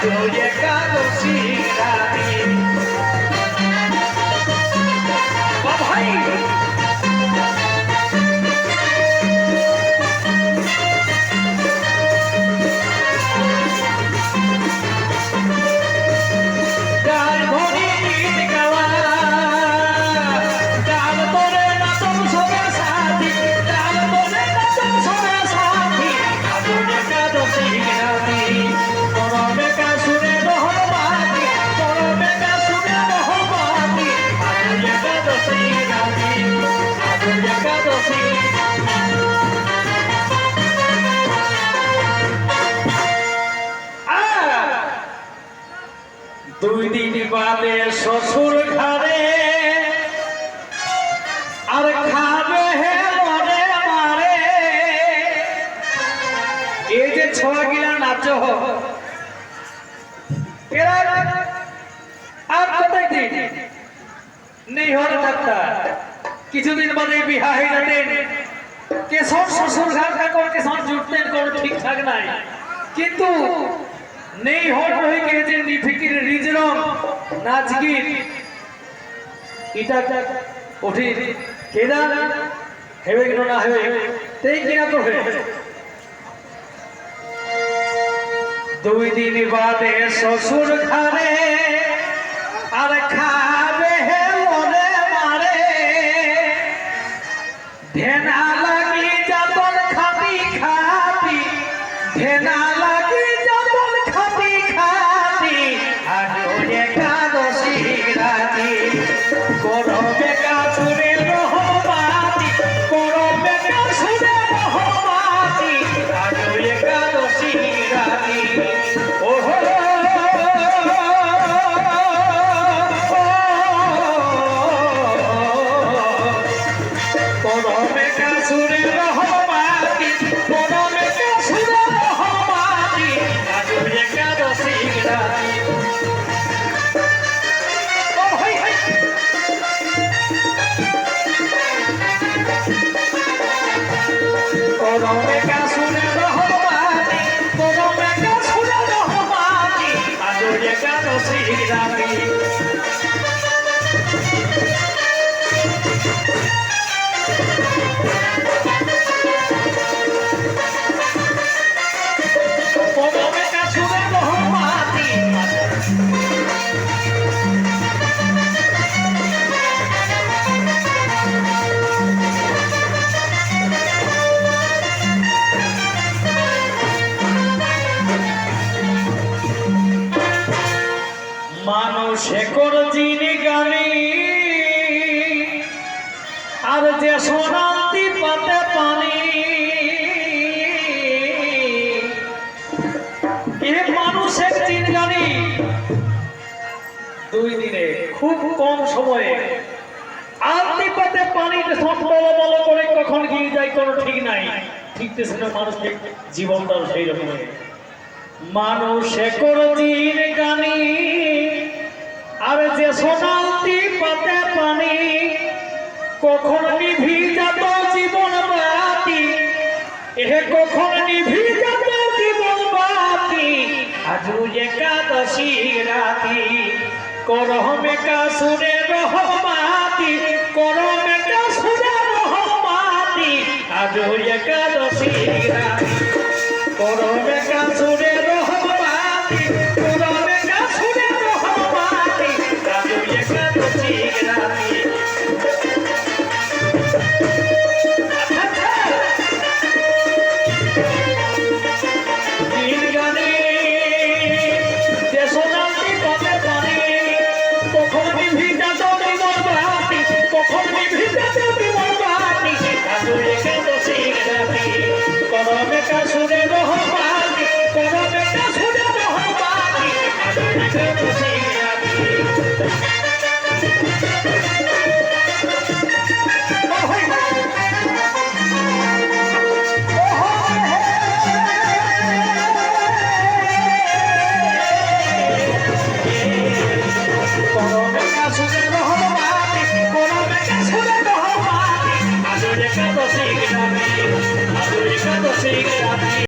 একাদশী রাতে ভাই দুই দিন বাদে শ্বশুর ঘরে আর খাবে হে মরে মারে এই যে ছোয়া গিলা নাচ আর কোথায় দিন নেই হরে থাকতা কিছুদিন বাদে বিহা হয়ে যেতেন কেশর শ্বশুর ঘর কাকর কেশর জুটতেন কোনো ঠিকঠাক নাই কিন্তু नहीं हट रही के जे निफिकिर रिजरम नाचगिर इटा उठी केदा हेवे किनो ना हेवे तेई किना तो हे दुई दिन बादे ससुर घरे आर खाबे हे मोरे मारे धेना लागी जातन खाती खाती धेना लागी शेखर जिनी गानी और जे सोनाती पाते पानी ये मानुषेर जिन गानी दुई दिने खूब कम समय आलती पाते पानी बल बल करे कखन गिर जाए कोनो ठीक নাই ঠিক তেছনা মানুষের জীবনটাও সেই রকম মানুষের জিন গানি আর যে সোনালতি পাতে পানি কখন নিভি যাত জীবন বাতি এ কখন নিভি যাত জীবন বাতি আজ একাদশী রাতি করহমে কাসুরে রহমাতি করমে কাসুরে রহমাতি আজ একাদশী রাতি করমে কাসুরে রহমাতি করমে কাসুরে